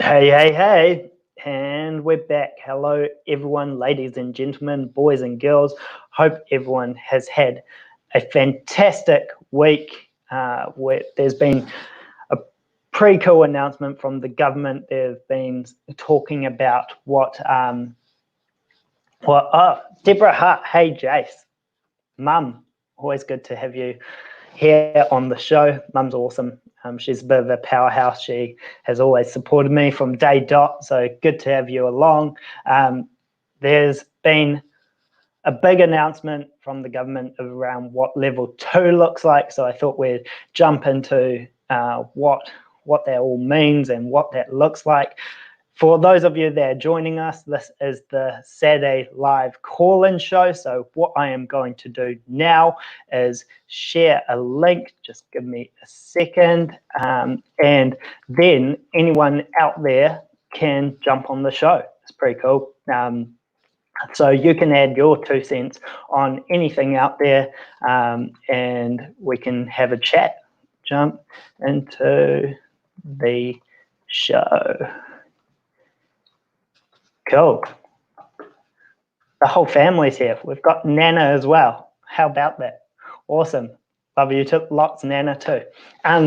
Hey, and we're back. Hello, everyone, ladies and gentlemen, boys and girls. Hope everyone has had a fantastic week. There's been a pretty cool announcement from the government. They've been talking about Deborah Hart. Hey, Jase, Mum, always good to have you here on the show. Mum's awesome. She's a bit of a powerhouse. She has always supported me from day dot, so good to have you along. There's been a big announcement from the government around what level 2 looks like, so I thought we'd jump into what that all means and what that looks like. For those of you that are joining us, this is the Saturday live call-in show. So what I am going to do now is share a link. Just give me a second. And then anyone out there can jump on the show. It's pretty cool. So you can add your 2 cents on anything out there, and we can have a chat. Jump into the show. Cool. The whole family's here. We've got Nana as well. How about that? Awesome. Love you too. Lots, Nana too.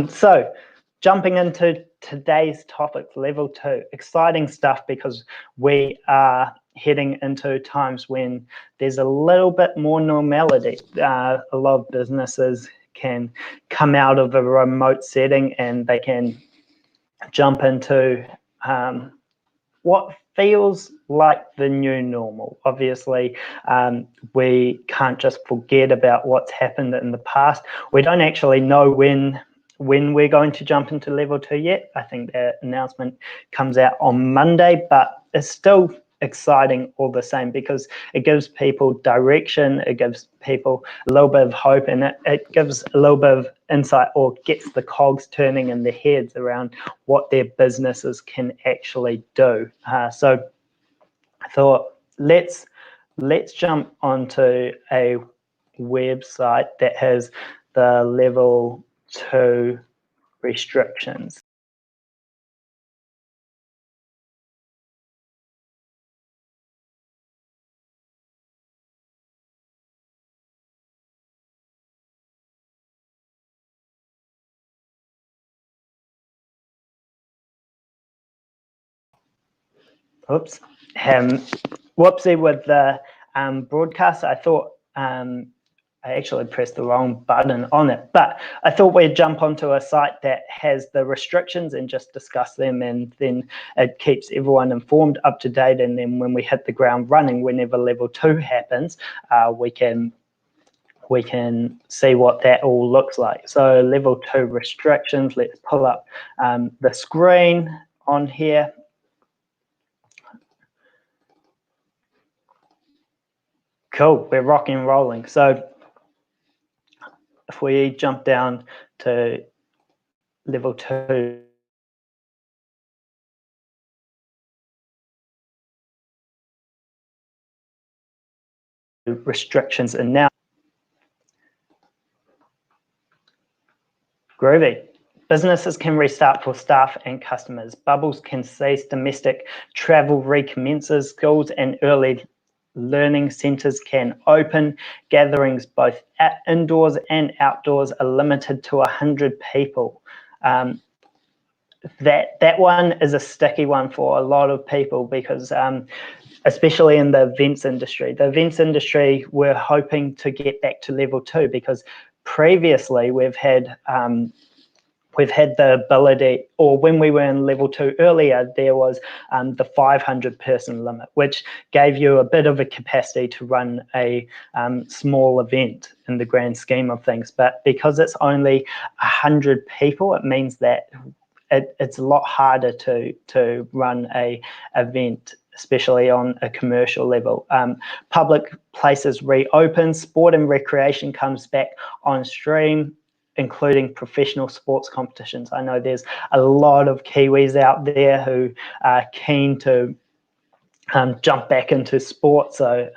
So jumping into today's topic, level 2, exciting stuff because we are heading into times when there's a little bit more normality. A lot of businesses can come out of a remote setting and they can jump into what feels like the new normal. Obviously, we can't just forget about what's happened in the past. We don't actually know when we're going to jump into level 2 yet. I think the announcement comes out on Monday, but it's still exciting all the same because it gives people direction, it gives people a little bit of hope, and it gives a little bit of insight or gets the cogs turning in their heads around what their businesses can actually do. So I thought let's jump onto a website that has the level 2 restrictions. Oops. Whoopsie with the broadcast. I thought I actually pressed the wrong button on it, but I thought we'd jump onto a site that has the restrictions and just discuss them, and then it keeps everyone informed, up to date, and then when we hit the ground running, whenever level 2 happens, we can see what that all looks like. So level 2 restrictions, let's pull up the screen on here. Cool, we're rocking and rolling. So if we jump down to level 2, restrictions are now groovy. Businesses can restart for staff and customers. Bubbles can cease. Domestic travel recommences. Schools and early learning centres can open. Gatherings both indoors and outdoors are limited to 100 people. That one is a sticky one for a lot of people because especially in the events industry. The events industry, we're hoping to get back to level 2 because previously we've had the ability, or when we were in level 2 earlier, there was the 500 person limit, which gave you a bit of a capacity to run a small event in the grand scheme of things. But because it's only 100 people, it means that it's a lot harder to run a event, especially on a commercial level. Public places reopen, sport and recreation comes back on stream, including professional sports competitions. I know there's a lot of Kiwis out there who are keen to jump back into sport. So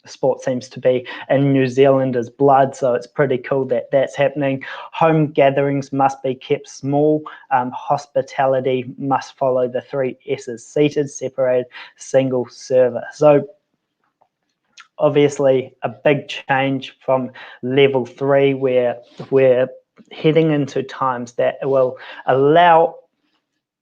sport seems to be in New Zealanders' blood, so it's pretty cool that that's happening. Home gatherings must be kept small. Hospitality must follow the 3 S's: seated, separated, single server. So obviously a big change from level 3, where we're heading into times that will allow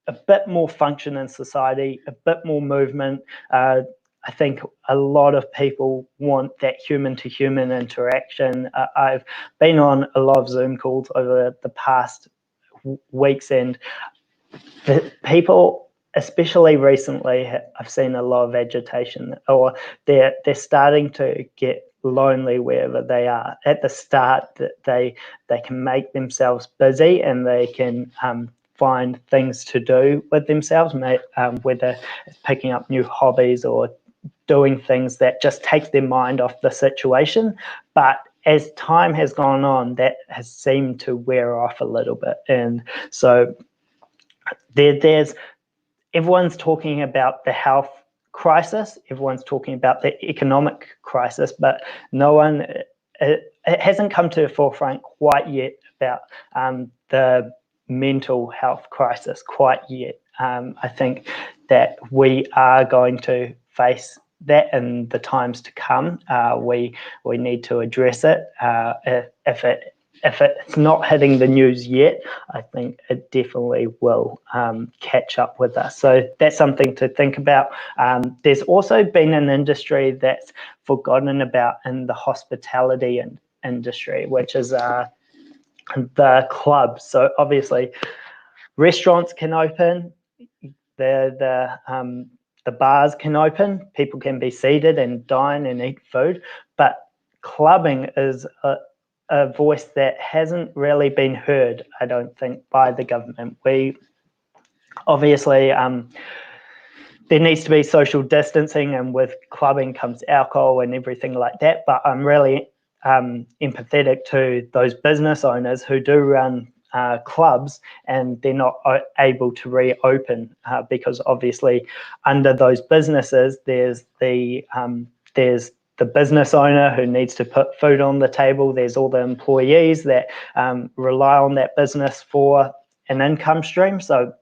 a bit more function in society, a bit more movement. I think a lot of people want that human-to-human interaction. I've been on a lot of Zoom calls over the past weeks, and the people, especially recently, I've seen a lot of agitation, or they're starting to get lonely wherever they are. At the start, that they can make themselves busy, and they can find things to do with themselves, whether it's picking up new hobbies or doing things that just takes their mind off the situation. But as time has gone on, that has seemed to wear off a little bit. And so there's everyone's talking about the health crisis, everyone's talking about the economic crisis, but no one, it hasn't come to the forefront quite yet about the mental health crisis quite yet. I think that we are going to face that in the times to come. We need to address it. If it's not hitting the news yet, I think it definitely will catch up with us. So that's something to think about. There's also been an industry that's forgotten about in the hospitality industry, which is the clubs. So obviously, restaurants can open, the bars can open, people can be seated and dine and eat food, but clubbing is a voice that hasn't really been heard, I don't think, by the government. We obviously, there needs to be social distancing, and with clubbing comes alcohol and everything like that, but I'm really empathetic to those business owners who do run clubs, and they're not able to reopen because obviously under those businesses there's the business owner who needs to put food on the table, there's all the employees that rely on that business for an income stream. So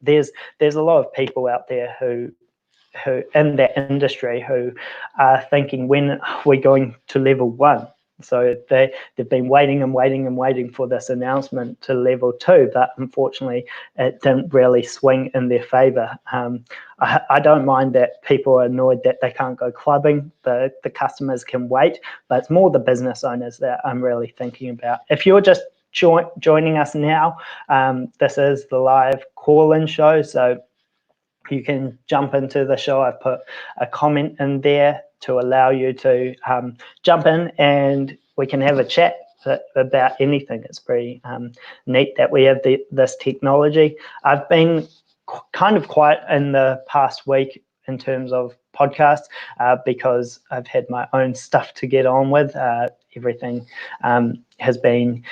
there's a lot of people out there who in that industry who are thinking, when are we going to level 1? So they've been waiting for this announcement to level 2, but unfortunately it didn't really swing in their favour. I don't mind that people are annoyed that they can't go clubbing, the customers can wait, but it's more the business owners that I'm really thinking about. If you're just joining us now, this is the live call-in show, so you can jump into the show. I've put a comment in there to allow you to jump in, and we can have a chat about anything. It's pretty neat that we have this technology. I've been kind of quiet in the past week in terms of podcasts because I've had my own stuff to get on with. Everything has been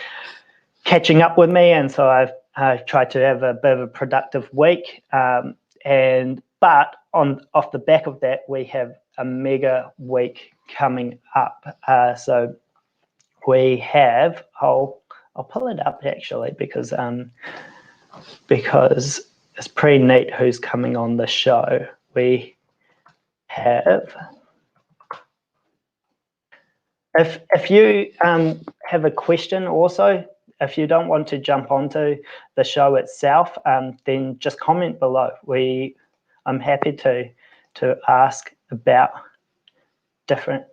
catching up with me, and so I've tried to have a bit of a productive week. But off the back of that, we have a mega week coming up. So we have, I'll pull it up actually, because it's pretty neat who's coming on the show. We have, if you have a question also, if you don't want to jump onto the show itself, then just comment below. I'm happy to ask about different.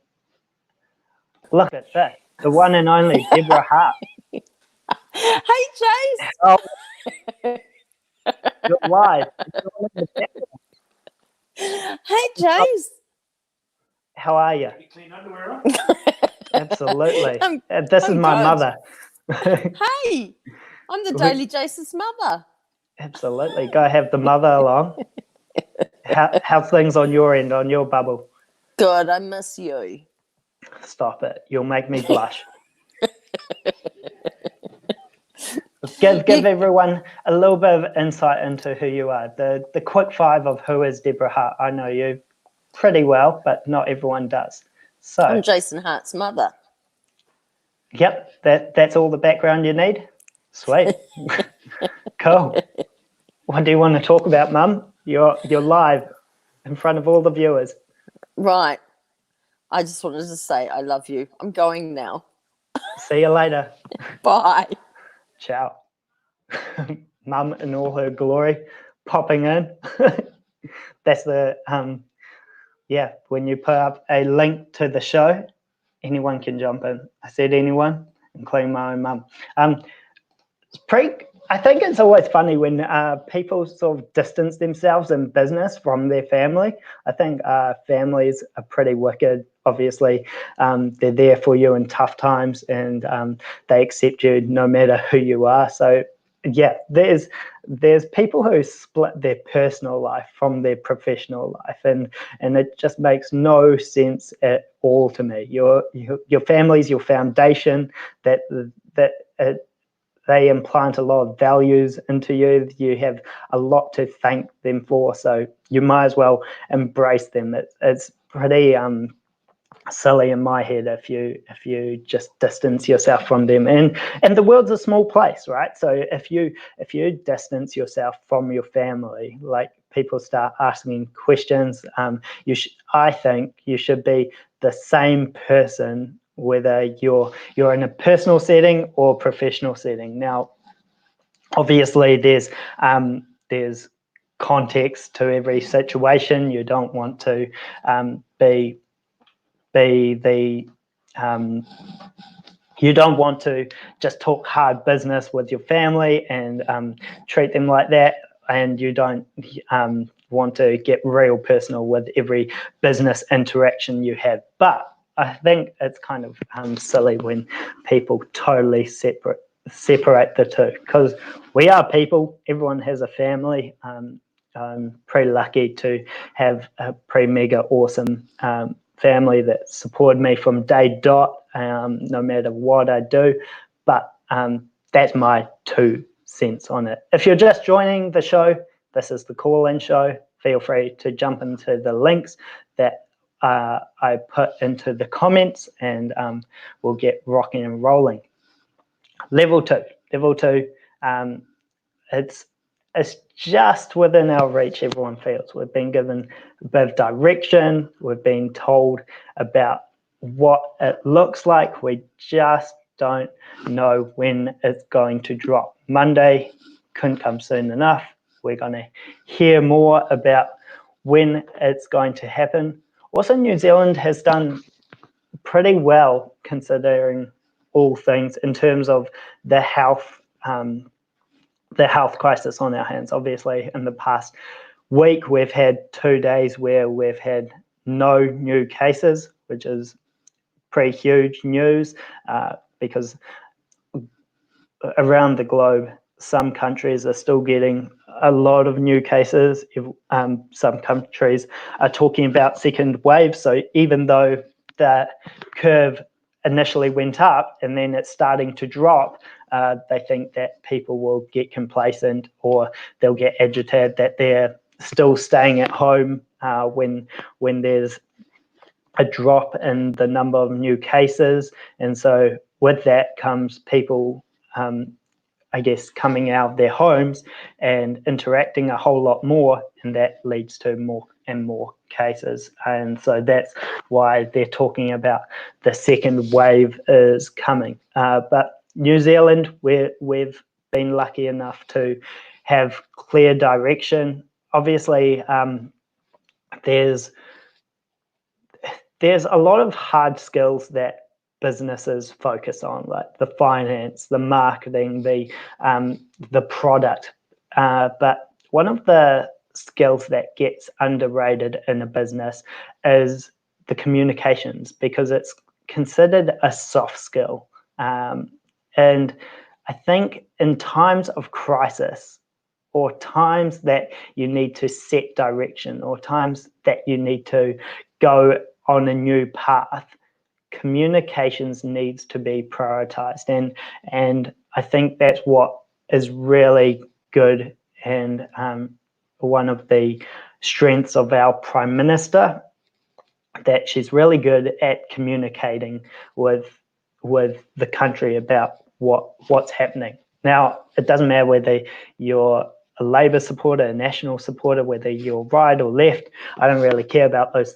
Look at this, the one and only Deborah Hart. Hey, Jase. Oh, you're live. Hey, Jase. How are you? Clean underwear on? Absolutely. This is my mother. Hey, I'm the Daily Jase's mother. Absolutely. Go have the mother along. How's things on your end, on your bubble? God, I miss you. Stop it. You'll make me blush. Give everyone a little bit of insight into who you are. The quick five of who is Deborah Hart. I know you pretty well, but not everyone does. So I'm Jason Hart's mother. Yep, that's all the background you need. Sweet. Cool. What do you want to talk about, Mum? You're live in front of all the viewers. Right. I just wanted to say I love you. I'm going now. See you later. Bye. Ciao. Mum in all her glory popping in. That's the when you put up a link to the show, anyone can jump in. I said anyone, including my own mum. I think it's always funny when people sort of distance themselves in business from their family. I think families are pretty wicked. Obviously, they're there for you in tough times, and they accept you no matter who you are. So, yeah, there's people who split their personal life from their professional life, and it just makes no sense at all to me. Your family's your foundation. They implant a lot of values into you. You have a lot to thank them for, so you might as well embrace them. It's pretty silly in my head if you just distance yourself from them. And the world's a small place, right? So if you distance yourself from your family, like people start asking questions, I think you should be the same person whether you're in a personal setting or professional setting. Now, obviously, there's context to every situation. You don't want to be the you don't want to just talk hard business with your family and treat them like that, and you don't want to get real personal with every business interaction you have. But I think it's kind of silly when people totally separate the two, because we are people. Everyone has a family. I'm pretty lucky to have a pretty mega awesome family that supported me from day dot, no matter what I do. But that's my 2 cents on it. If you're just joining the show, this is the call-in show. Feel free to jump into the links that I put into the comments, and we'll get rocking and rolling. Level two, it's just within our reach. Everyone feels we've been given a bit of direction. We've been told about what it looks like. We just don't know when it's going to drop. Monday couldn't come soon enough. We're going to hear more about when it's going to happen. Also, New Zealand has done pretty well considering all things in terms of the health crisis on our hands. Obviously, in the past week, we've had 2 days where we've had no new cases, which is pretty huge news because around the globe, some countries are still getting a lot of new cases. Some countries are talking about second waves. So even though the curve initially went up and then it's starting to drop, they think that people will get complacent or they'll get agitated that they're still staying at home when there's a drop in the number of new cases. And so with that comes people I guess coming out of their homes and interacting a whole lot more, and that leads to more and more cases. And so that's why they're talking about the second wave is coming. But New Zealand, we've been lucky enough to have clear direction. Obviously, there's a lot of hard skills that businesses focus on, like the finance, the marketing, the product. But one of the skills that gets underrated in a business is the communications, because it's considered a soft skill. And I think in times of crisis, or times that you need to set direction, or times that you need to go on a new path, communications needs to be prioritized, and I think that's what is really good, and one of the strengths of our Prime Minister, that she's really good at communicating with the country about what's happening. Now, it doesn't matter whether you're a Labour supporter, a National supporter, whether you're right or left. I don't really care about those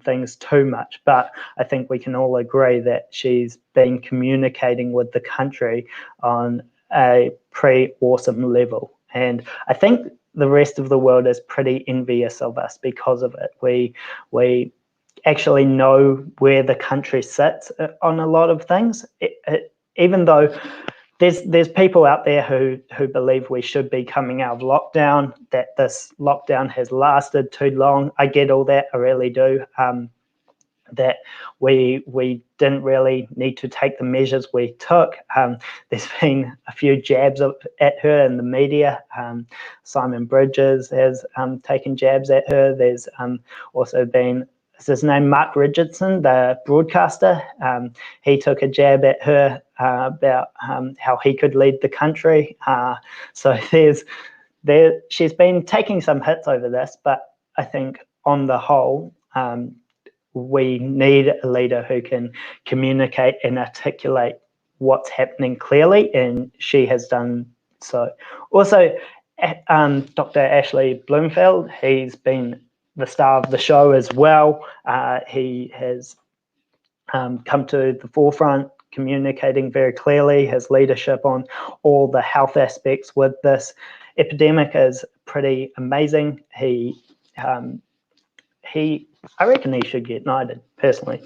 things too much, but I think we can all agree that she's been communicating with the country on a pretty awesome level. And I think the rest of the world is pretty envious of us because of it. We actually know where the country sits on a lot of things, even though there's people out there who believe we should be coming out of lockdown, that this lockdown has lasted too long. I get all that, I really do. That we didn't really need to take the measures we took. There's been a few jabs at her in the media. Simon Bridges has taken jabs at her. There's also been, is his name Mark Richardson, the broadcaster? He took a jab at her about how he could lead the country. So she's been taking some hits over this, but I think on the whole, we need a leader who can communicate and articulate what's happening clearly, and she has done so. Also, Dr. Ashley Bloomfield, he's been the star of the show as well. He has come to the forefront, communicating very clearly. His leadership on all the health aspects with this epidemic is pretty amazing. I reckon he should get knighted personally,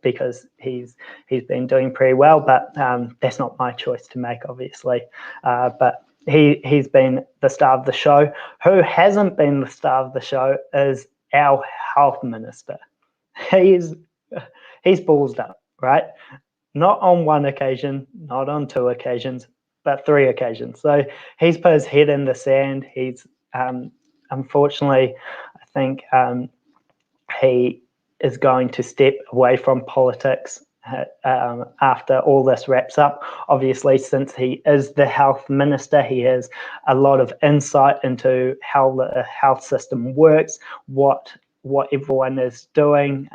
because he's been doing pretty well, but that's not my choice to make, obviously. But he's been the star of the show. Who hasn't been the star of the show is our health minister. He's ballsed up, right? Not on one occasion, not on two occasions, but 3 occasions. So he's put his head in the sand. He's unfortunately, I think he is going to step away from politics after all this wraps up. Obviously, since he is the health minister, he has a lot of insight into how the health system works, what everyone is doing,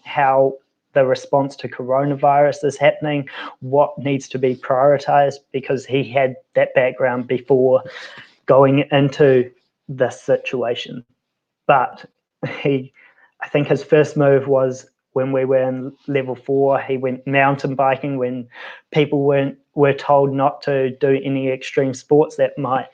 how the response to coronavirus is happening, what needs to be prioritized, because he had that background before going into this situation. But I think his first move was when we were in level 4, he went mountain biking when people were told not to do any extreme sports that might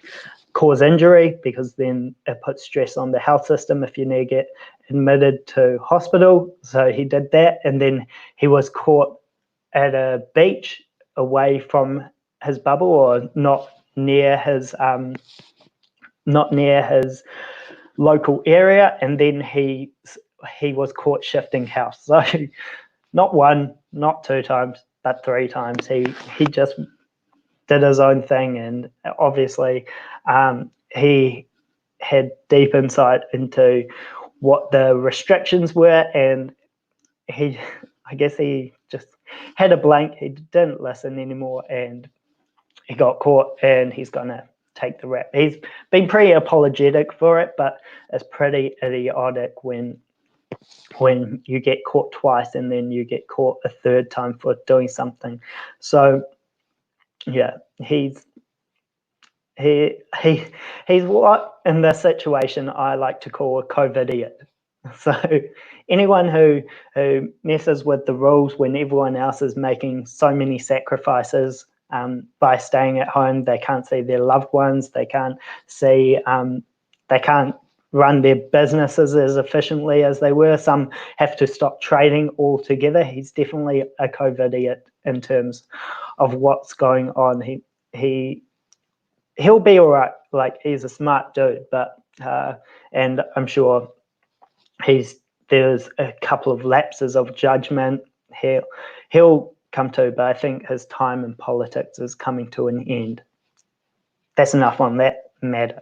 cause injury, because then it puts stress on the health system if you need to get admitted to hospital. So he did that, and then he was caught at a beach away from his bubble, or not near his local area, and then he was caught shifting house. So not 1, not 2 times, but 3 times. He just did his own thing, and obviously he had deep insight into what the restrictions were, and I guess he just had a blank. He didn't listen anymore, and he got caught, and he's gonna take the rap. He's been pretty apologetic for it, but it's pretty idiotic when you get caught twice and then you get caught a 3rd time for doing something. So yeah, he's what in this situation I like to call a COVID-idiot. So anyone who messes with the rules when everyone else is making so many sacrifices by staying at home, they can't see their loved ones, they can't run their businesses as efficiently as they were. Some have to stop trading altogether. He's definitely a COVID-idiot in terms of what's going on. He'll be all right. Like, he's a smart dude, but and I'm sure there's a couple of lapses of judgment. He'll come to, but I think his time in politics is coming to an end. That's enough on that matter.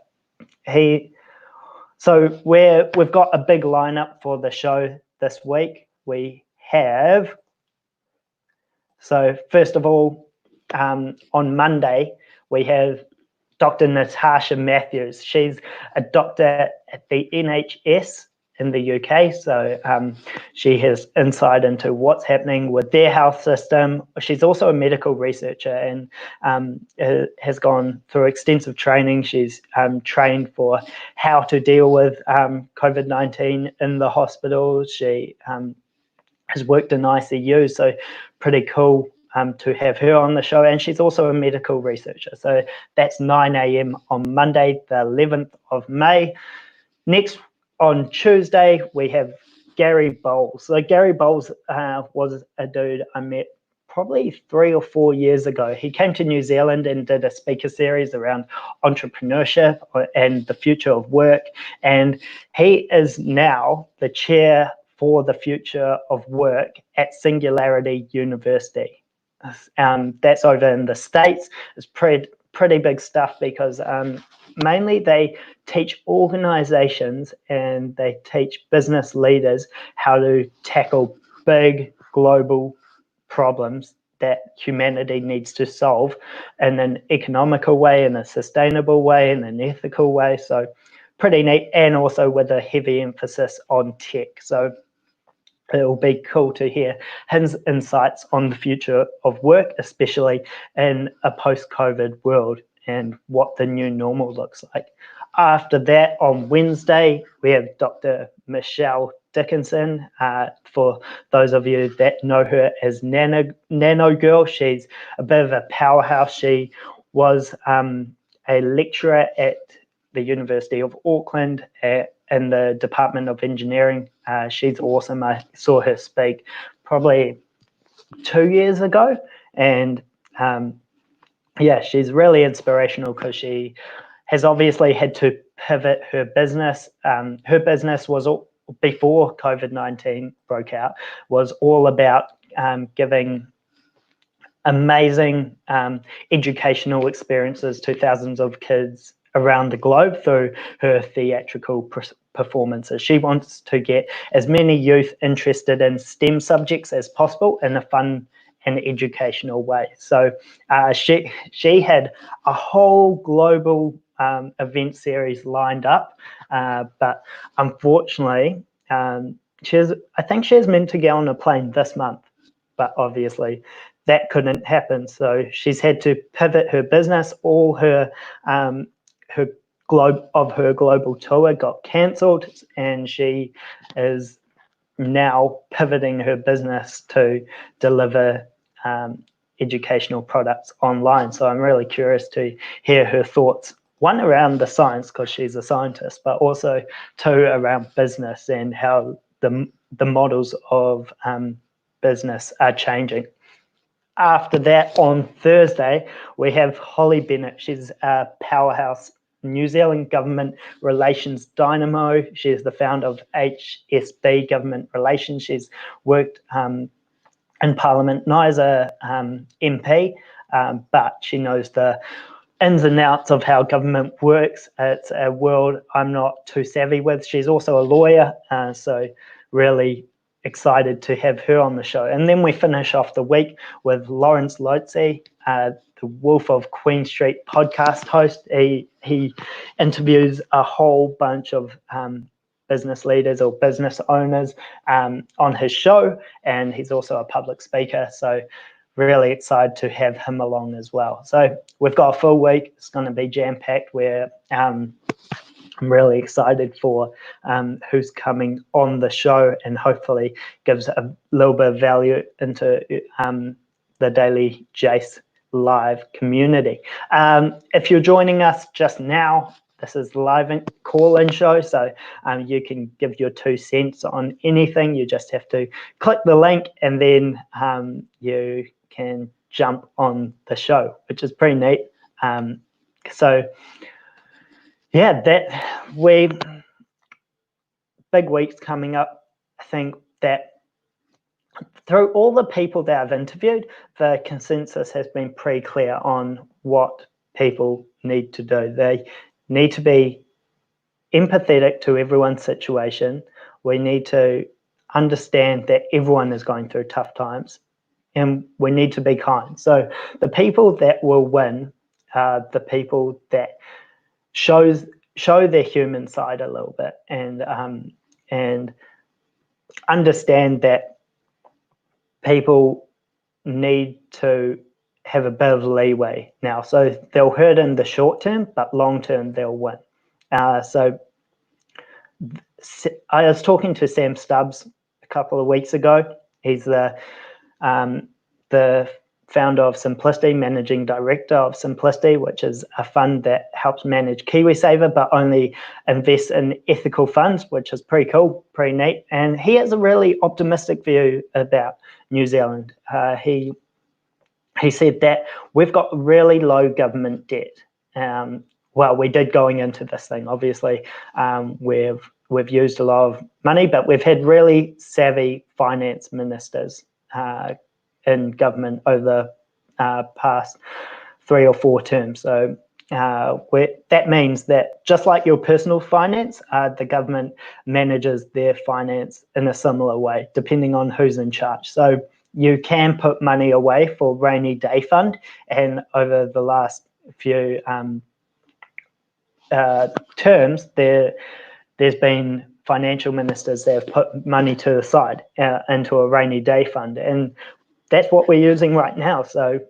So we've got a big lineup for the show this week. We have, so first of all, on Monday, we have Dr. Natasha Matthews. She's a doctor at the NHS in the UK, so she has insight into what's happening with their health system. She's also a medical researcher and has gone through extensive training. She's trained for how to deal with COVID-19 in the hospital. She has worked in ICU, so pretty cool to have her on the show. And she's also a medical researcher. So that's 9 a.m. on Monday, the 11th of May. Next, on Tuesday, we have Gary Bowles. So Gary Bowles was a dude I met probably 3 or 4 years ago. He came to New Zealand and did a speaker series around entrepreneurship and the future of work. And he is now the chair for the future of work at Singularity University. That's over in the States. It's pretty big stuff because mainly they teach organizations and they teach business leaders how to tackle big global problems that humanity needs to solve in an economical way, in a sustainable way, in an ethical way. So pretty neat, and also with a heavy emphasis on tech. So it'll be cool to hear his insights on the future of work, especially in a post-COVID world and what the new normal looks like. After that, on Wednesday, we have Dr. Michelle Dickinson. For those of you that know her as Nano Girl, she's a bit of a powerhouse. She was a lecturer at the University of Auckland in the Department of Engineering. She's awesome. I saw her speak probably 2 years ago, and yeah, she's really inspirational because she has obviously had to pivot her business. Her business was before COVID-19 broke out, was all about giving amazing educational experiences to thousands of kids around the globe through her theatrical performances. She wants to get as many youth interested in STEM subjects as possible in a fun and educational way. So she had a whole global event series lined up, but unfortunately, I think she's meant to get on a plane this month, but obviously that couldn't happen. So she's had to pivot her business. All her global tour got cancelled, and she is now pivoting her business to deliver educational products online. So I'm really curious to hear her thoughts, one around the science because she's a scientist, but also two around business and how the models of business are changing. After that, on Thursday, we have Holly Bennett. She's a powerhouse New Zealand government relations dynamo. She is the founder of HSB Government Relations. She's worked in Parliament, not as a MP, but she knows the ins and outs of how government works. It's a world I'm not too savvy with. She's also a lawyer, so really excited to have her on the show. And then we finish off the week with Lawrence Lotze, the Wolf of Queen Street podcast host. He interviews a whole bunch of business leaders or business owners on his show, and he's also a public speaker. So really excited to have him along as well. So we've got a full week. It's going to be jam-packed. I'm really excited for who's coming on the show, and hopefully gives a little bit of value into the daily Jase live community. If you're joining us just now, this is the live call-in show, so you can give your 2 cents on anything. You just have to click the link, and then you can jump on the show, which is pretty neat. So yeah, big weeks coming up. I think that through all the people that I've interviewed, the consensus has been pretty clear on what people need to do. They need to be empathetic to everyone's situation. We need to understand that everyone is going through tough times, and we need to be kind. So the people that will win the people that show their human side a little bit, and understand that people need to have a bit of leeway now. So they'll hurt in the short term, but long term they'll win. So I was talking to Sam Stubbs a couple of weeks ago. He's the founder of Simplicity, managing director of Simplicity, which is a fund that helps manage KiwiSaver, but only invests in ethical funds, which is pretty cool, pretty neat. And he has a really optimistic view about New Zealand. He said that we've got really low government debt. Well, we did going into this thing, obviously. We've used a lot of money, but we've had really savvy finance ministers in government over the past 3 or 4 terms. So that means that just like your personal finance, the government manages their finance in a similar way, depending on who's in charge. So you can put money away for rainy day fund, and over the last few terms, there's been financial ministers that have put money to the side into a rainy day fund, and that's what we're using right now. So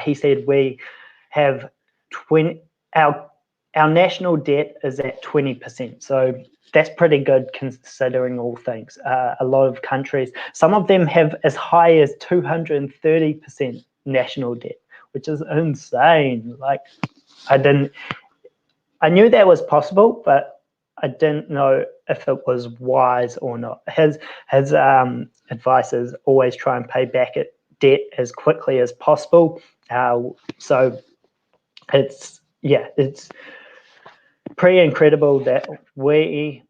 he said we have our national debt is at 20%. So that's pretty good considering all things. A lot of countries, some of them have as high as 230% national debt, which is insane. Like I knew that was possible, but I didn't know if it was wise or not. His advice is always try and pay back debt as quickly as possible. So it's pretty incredible that we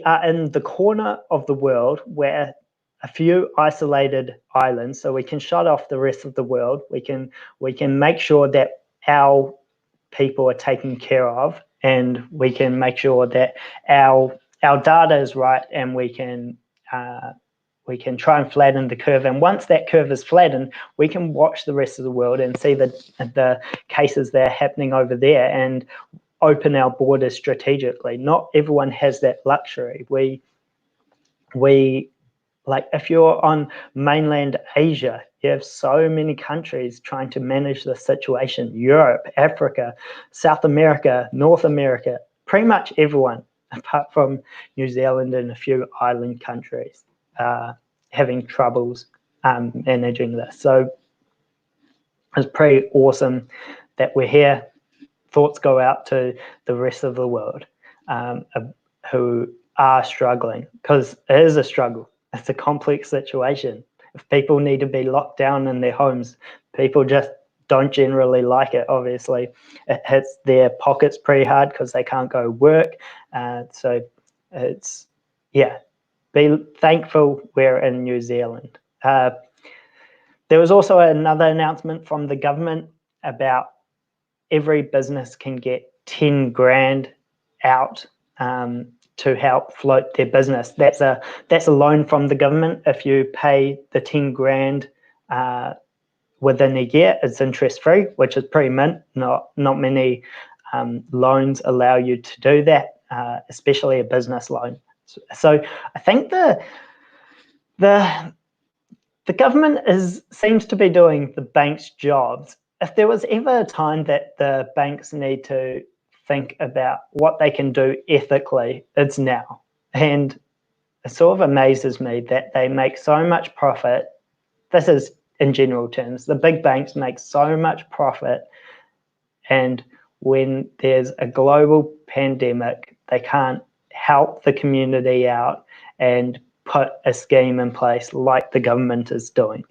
are in the corner of the world where a few isolated islands, so we can shut off the rest of the world. We can make sure that our people are taken care of, and we can make sure that our data is right, and we can try and flatten the curve. And once that curve is flattened, we can watch the rest of the world and see the cases that are happening over there and open our borders strategically. Not everyone has that luxury. We like if you're on mainland Asia, you have so many countries trying to manage the situation. Europe, Africa, South America, North America, pretty much everyone apart from New Zealand and a few island countries having troubles managing this. So it's pretty awesome that we're here. Thoughts go out to the rest of the world who are struggling, because it is a struggle. It's a complex situation. If people need to be locked down in their homes, people just don't generally like it. Obviously, it hits their pockets pretty hard because they can't go work. So it's, be thankful we're in New Zealand. There was also another announcement from the government about every business can get 10 grand out to help float their business. That's a loan from the government. If you pay the 10 grand within a year, it's interest free, which is pretty mint. Not many loans allow you to do that, especially a business loan. So I think the government seems to be doing the bank's jobs. If there was ever a time that the banks need to think about what they can do ethically, it's now. And it sort of amazes me that they make so much profit. This is in general terms. The big banks make so much profit, and when there's a global pandemic, they can't help the community out and put a scheme in place like the government is doing.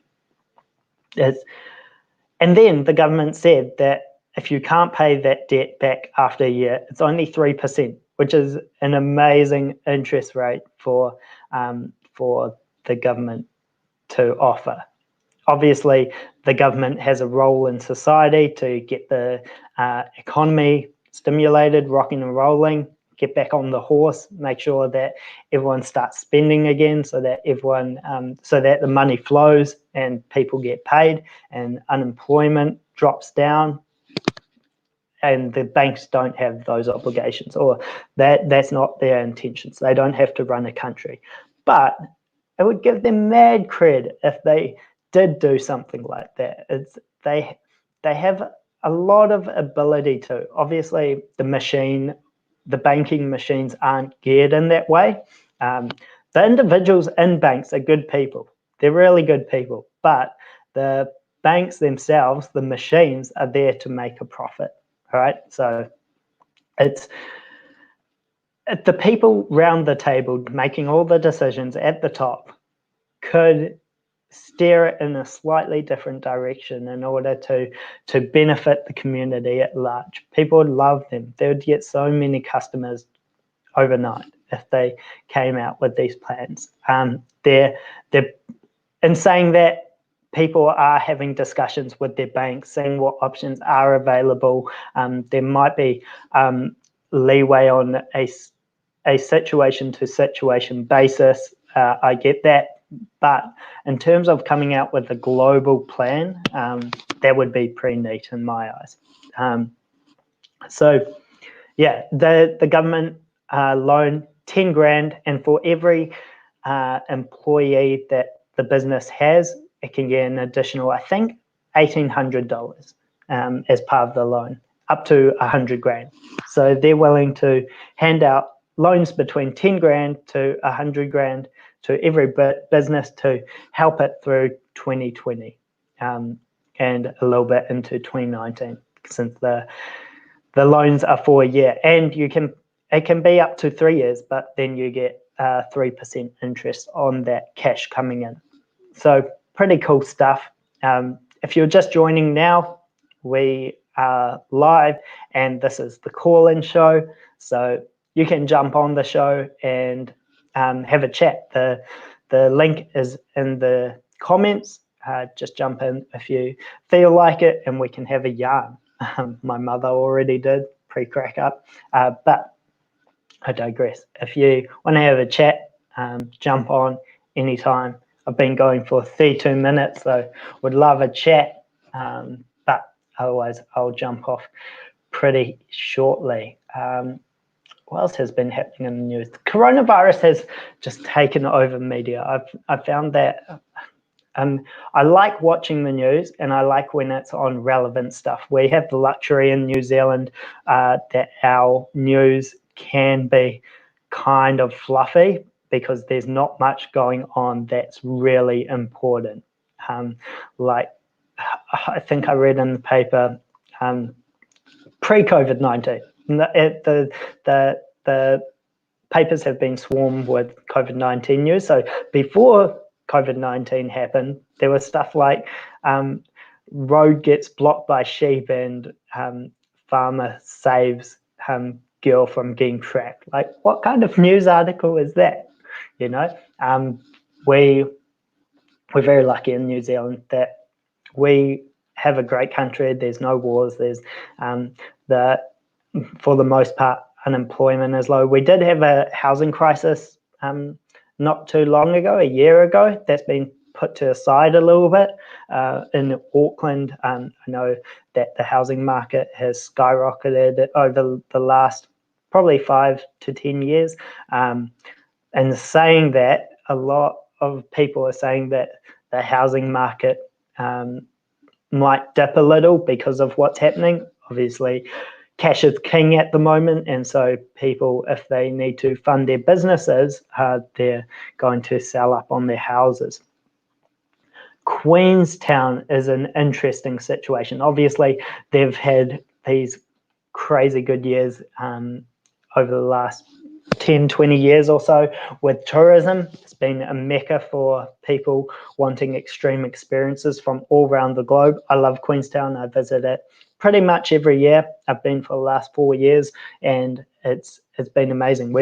And then the government said that if you can't pay that debt back after a year, it's only 3%, which is an amazing interest rate for the government to offer. Obviously, the government has a role in society to get the economy stimulated, rocking and rolling, get back on the horse, make sure that everyone starts spending again, so that so that the money flows and people get paid and unemployment drops down. and the banks don't have those obligations, or that's not their intentions. They don't have to run a country. But it would give them mad cred if they did do something like that. They have a lot of ability to. Obviously, the banking machines aren't geared in that way. The individuals in banks are good people. They're really good people, but the banks themselves, the machines, are there to make a profit. All right, so it's the people round the table making all the decisions at the top could steer it in a slightly different direction in order to benefit the community at large. People would love them. They would get so many customers overnight if they came out with these plans. They're in saying that, people are having discussions with their banks, seeing what options are available. There might be leeway on a situation to situation basis. I get that, but in terms of coming out with a global plan, that would be pretty neat in my eyes. So yeah, the government loan 10 grand, and for every employee that the business has, it can get an additional, I think, $1,800 as part of the loan, up to 100 grand. So they're willing to hand out loans between 10 grand to 100 grand to every business to help it through 2020 and a little bit into 2019, since the loans are for a year, and it can be up to 3 years, but then you get 3% interest on that cash coming in. So pretty cool stuff. If you're just joining now, we are live, and this is the call-in show. So you can jump on the show and have a chat. The link is in the comments. Just jump in if you feel like it, and we can have a yarn. My mother already did pre-crack up, but I digress. If you want to have a chat, jump on anytime. I've been going for 32 minutes, so would love a chat, but otherwise I'll jump off pretty shortly. What else has been happening in the news? Coronavirus has just taken over media. I've found that I like watching the news, and I like when it's on relevant stuff. We have the luxury in New Zealand that our news can be kind of fluffy because there's not much going on that's really important. Like I think I read in the paper pre-COVID-19, the papers have been swarmed with COVID-19 news. So before COVID-19 happened, there was stuff like road gets blocked by sheep, and farmer saves girl from getting trapped. Like, what kind of news article is that? You know, we're very lucky in New Zealand that we have a great country. There's no wars. There's for the most part, unemployment is low. We did have a housing crisis not too long ago, a year ago. That's been put to the side a little bit. In Auckland, I know that the housing market has skyrocketed over the last probably 5 to 10 years. And saying that, a lot of people are saying that the housing market might dip a little because of what's happening. Obviously, cash is king at the moment, and so people, if they need to fund their businesses, they're going to sell up on their houses. Queenstown is an interesting situation. Obviously, they've had these crazy good years over the last 10, 20 years or so with tourism. It's been a mecca for people wanting extreme experiences from all around the globe. I love Queenstown. I visit it pretty much every year. I've been for the last 4 years, and it's been amazing.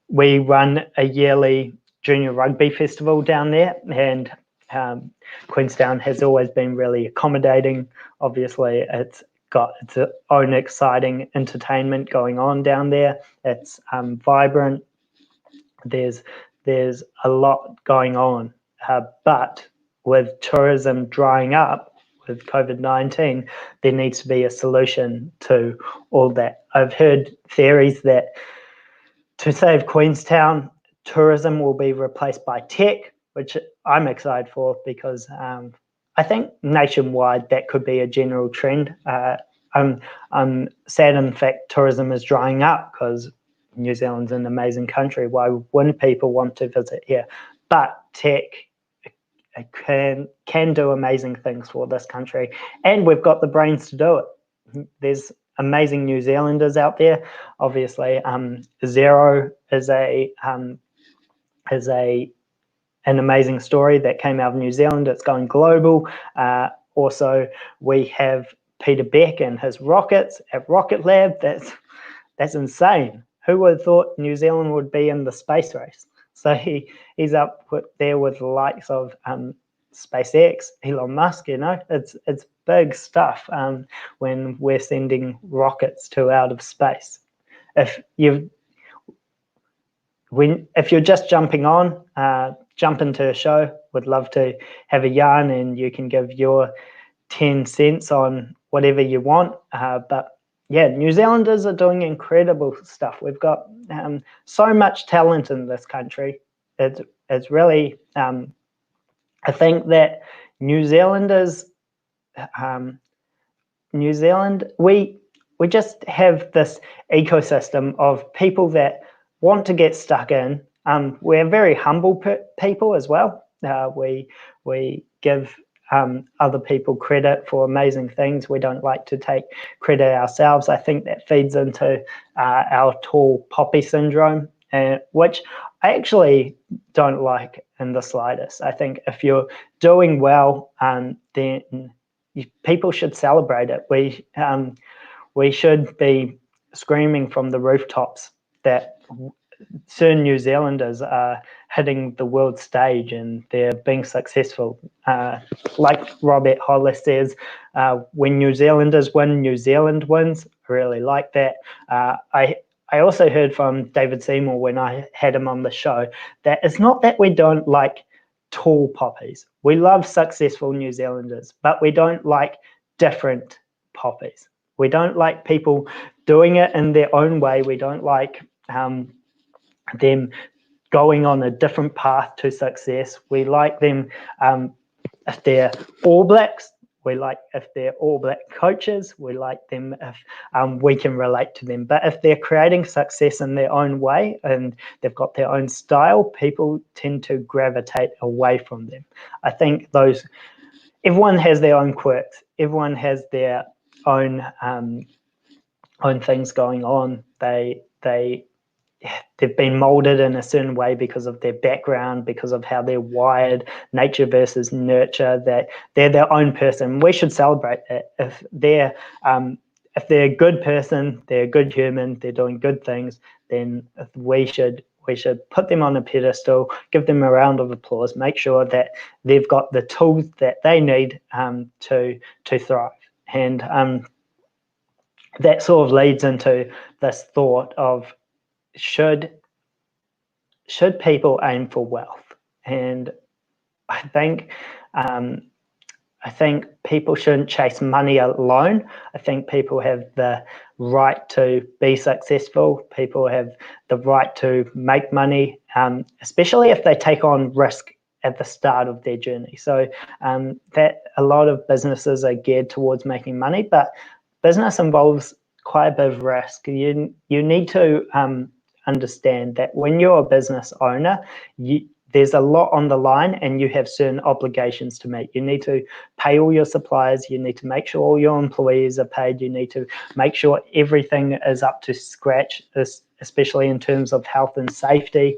We run a yearly junior rugby festival down there, and Queenstown has always been really accommodating. Obviously, it's got its own exciting entertainment going on down there. It's vibrant. There's a lot going on, but with tourism drying up, with COVID-19, there needs to be a solution to all that. I've heard theories that to save Queenstown, tourism will be replaced by tech, which I'm excited for because I think nationwide that could be a general trend. I'm sad, in fact, tourism is drying up because New Zealand's an amazing country. Why wouldn't people want to visit here? But tech can do amazing things for this country, and we've got the brains to do it. There's amazing New Zealanders out there. Obviously, Zero is an amazing story that came out of New Zealand. It's going global. Also, we have Peter Beck and his rockets at Rocket Lab. That's insane. Who would have thought New Zealand would be in the space race? So he's up there with the likes of SpaceX, Elon Musk. It's big stuff when we're sending rockets to outer space. If you're just jumping on, jump into a show, would love to have a yarn, and you can give your 10 cents on whatever you want. But yeah, New Zealanders are doing incredible stuff. We've got so much talent in this country. It's really, I think that New Zealanders, New Zealand, we just have this ecosystem of people that want to get stuck in. We're very humble people as well. We give other people credit for amazing things. We don't like to take credit ourselves. I think that feeds into our tall poppy syndrome, which I actually don't like in the slightest. I think if you're doing well, then people should celebrate it. We should be screaming from the rooftops that certain New Zealanders are hitting the world stage and they're being successful. Like Robert Hollis says, when New Zealanders win, New Zealand wins. I really like that. I also heard from David Seymour when I had him on the show that it's not that we don't like tall poppies. We love successful New Zealanders, but we don't like different poppies. We don't like people doing it in their own way. We don't like them going on a different path to success. We like them if they're All Blacks. We like if they're All Black coaches. We like them if we can relate to them. But if they're creating success in their own way and they've got their own style, people tend to gravitate away from them. I think everyone has their own quirks. Everyone has their own things going on. They've been molded in a certain way because of their background, because of how they're wired, nature versus nurture, that they're their own person. We should celebrate that. If they're a good person, they're a good human, they're doing good things, then we should put them on a pedestal, give them a round of applause, make sure that they've got the tools that they need to thrive. And that sort of leads into this thought of, should people aim for wealth? And I think people shouldn't chase money alone. I think people have the right to be successful. People have the right to make money, especially if they take on risk at the start of their journey. So that a lot of businesses are geared towards making money, but business involves quite a bit of risk. You need to understand that when you're a business owner, there's a lot on the line and you have certain obligations to meet. You need to pay all your suppliers. You need to make sure all your employees are paid. You need to make sure everything is up to scratch, especially in terms of health and safety.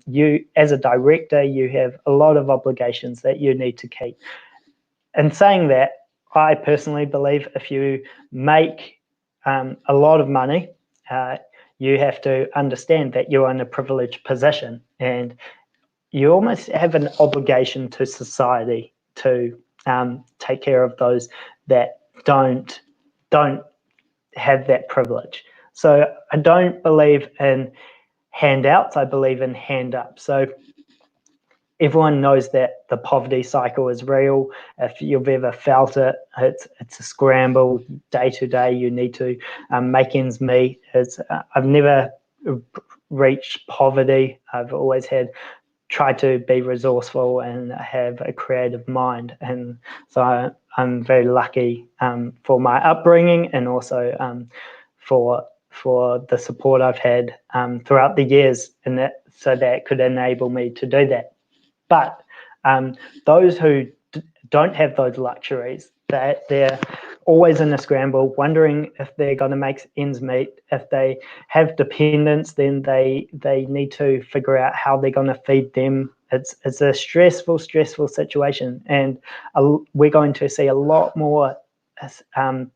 You, as a director, you have a lot of obligations that you need to keep. In saying that, I personally believe if you make a lot of money, you have to understand that you're in a privileged position and you almost have an obligation to society to take care of those that don't have that privilege. So I don't believe in handouts, I believe in hand up. So everyone knows that the poverty cycle is real. If you've ever felt it, it's a scramble day to day. You need to make ends meet. I've never reached poverty. I've always tried to be resourceful and have a creative mind, and so I'm very lucky for my upbringing, and also for the support I've had throughout the years, and so that could enable me to do that. But those who don't have those luxuries, they're always in a scramble, wondering if they're going to make ends meet. If they have dependents, then they need to figure out how they're going to feed them. It's a stressful situation, and we're going to see a lot more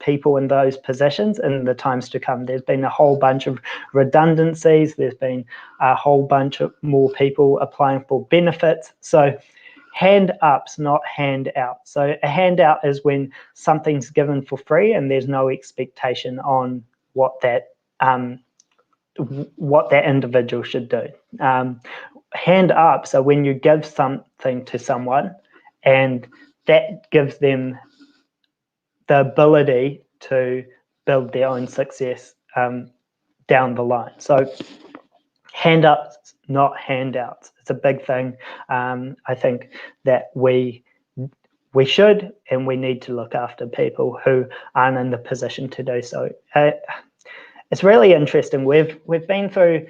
people in those positions in the times to come. There's been a whole bunch of redundancies. There's been a whole bunch of more people applying for benefits. So hand ups, not handouts. So a handout is when something's given for free and there's no expectation on what that individual should do. Hand ups are when you give something to someone and that gives them the ability to build their own success down the line. So hand ups, not handouts. It's a big thing. I think that we should and we need to look after people who aren't in the position to do so. It's really interesting. We've been through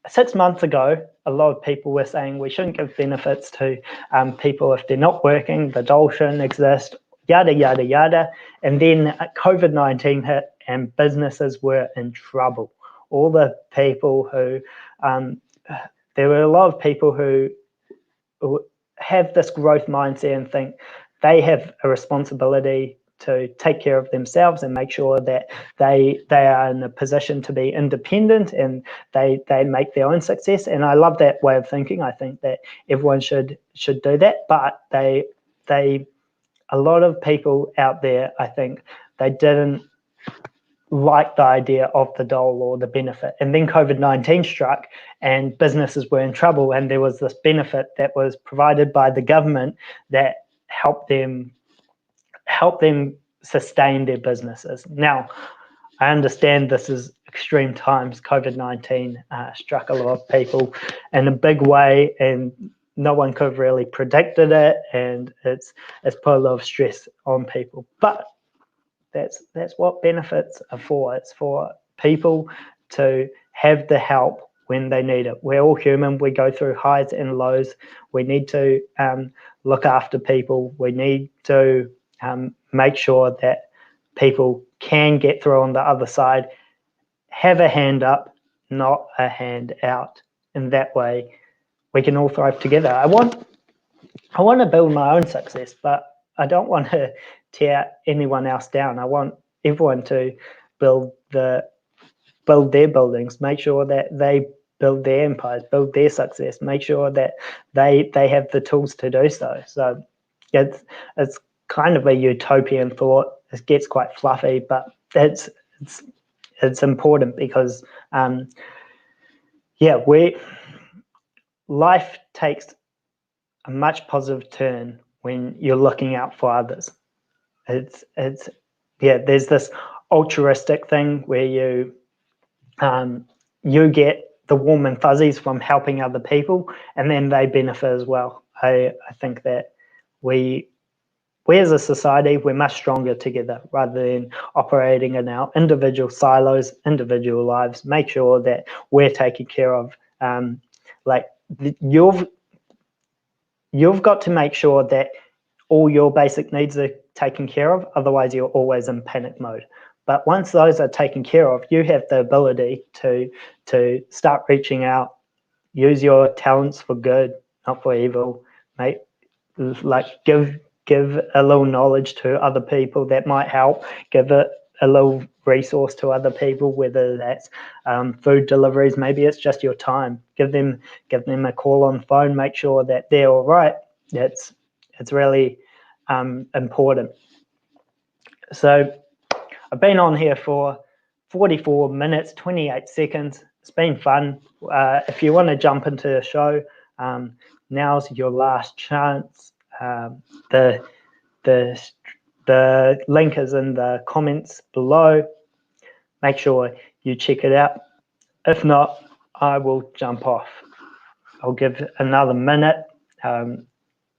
6 months ago, a lot of people were saying we shouldn't give benefits to people if they're not working, the dole shouldn't exist, yada, yada, yada. And then COVID-19 hit and businesses were in trouble. All the people who, there were a lot of people who have this growth mindset and think they have a responsibility to take care of themselves and make sure that they are in a position to be independent and they make their own success. And I love that way of thinking. I think that everyone should do that. But a lot of people out there, I think they didn't like the idea of the dole or the benefit. And then COVID-19 struck and businesses were in trouble, and there was this benefit that was provided by the government that helped them sustain their businesses. Now, I understand this is extreme times. COVID-19 struck a lot of people in a big way, and no one could have really predicted it, and it's put a lot of stress on people. But that's what benefits are for. It's for people to have the help when they need it. We're all human. We go through highs and lows. We need to look after people. We need to make sure that people can get through on the other side. Have a hand up, not a hand out. In that way, we can all thrive together. I want to build my own success, but I don't want to tear anyone else down. I want everyone to build their buildings, make sure that they build their empires, build their success, make sure that they have the tools to do so. So it's kind of a utopian thought. It gets quite fluffy, but it's important because life takes a much positive turn when you're looking out for others. There's this altruistic thing where you get the warm and fuzzies from helping other people, and then they benefit as well. I think that we as a society, we're much stronger together rather than operating in our individual silos, individual lives. Make sure that we're taken care of. You've got to make sure that all your basic needs are taken care of, otherwise you're always in panic mode. But once those are taken care of, you have the ability to start reaching out, use your talents for good, not for evil. Give a little knowledge to other people that might help. Give it a little resource to other people, whether that's food deliveries, maybe it's just your time. Give them a call on the phone, make sure that they're all right. It's really important. So I've been on here for 44 minutes, 28 seconds. It's been fun. If you want to jump into the show, now's your last chance. The link is in the comments below. Make sure you check it out. If not, I will jump off. I'll give another minute.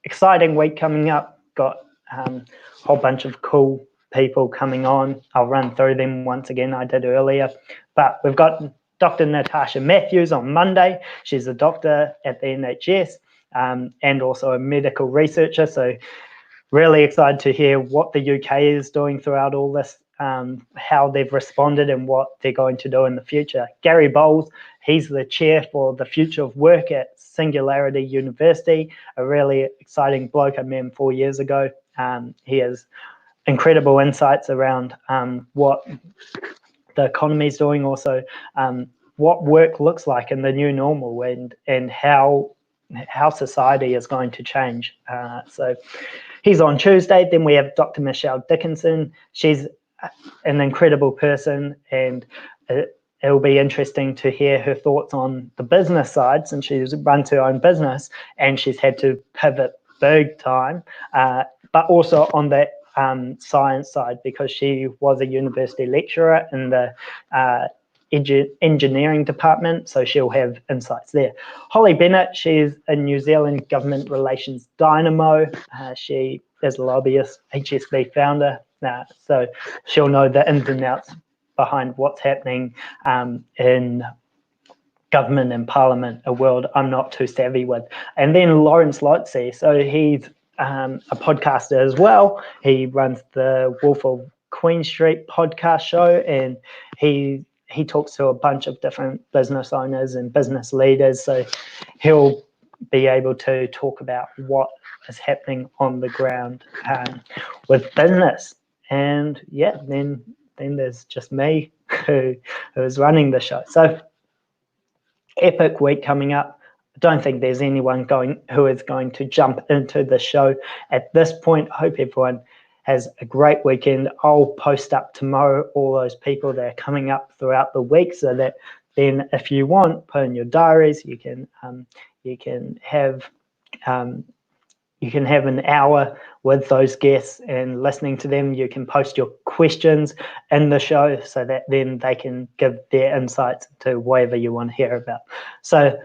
Exciting week coming up. Got a whole bunch of cool people coming on. I'll run through them once again. I did earlier. But we've got Dr. Natasha Matthews on Monday. She's a doctor at the NHS and also a medical researcher. So really excited to hear what the UK is doing throughout all this, how they've responded and what they're going to do in the future. Gary Bowles, he's the chair for the future of work at Singularity University, a really exciting bloke I met him 4 years ago. He has incredible insights around what the economy is doing, also what work looks like in the new normal and how society is going to change. So he's on Tuesday. Then we have Dr. Michelle Dickinson. She's an incredible person, and it'll be interesting to hear her thoughts on the business side, since she's runs her own business and she's had to pivot big time, but also on that science side, because she was a university lecturer in the engineering department, so she'll have insights there. Holly Bennett, she's a New Zealand government relations dynamo. She is a lobbyist, HSB founder, so she'll know the ins and outs behind what's happening in government and parliament, a world I'm not too savvy with. And then Lawrence Lotze, so he's a podcaster as well. He runs the Wolf of Queen Street podcast show, and he talks to a bunch of different business owners and business leaders, so he'll be able to talk about what is happening on the ground with business. And yeah, then there's just me who is running the show. So epic week coming up. I don't think there's anyone who is going to jump into the show at this point. I hope everyone has a great weekend. I'll post up tomorrow all those people that are coming up throughout the week, so that then if you want, put in your diaries, you can have an hour with those guests and listening to them. You can post your questions in the show, so that then they can give their insights to whatever you want to hear about. So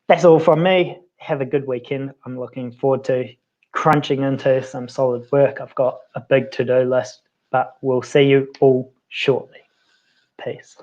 that's all from me. Have a good weekend. I'm looking forward to crunching into some solid work. I've got a big to-do list, but we'll see you all shortly. Peace.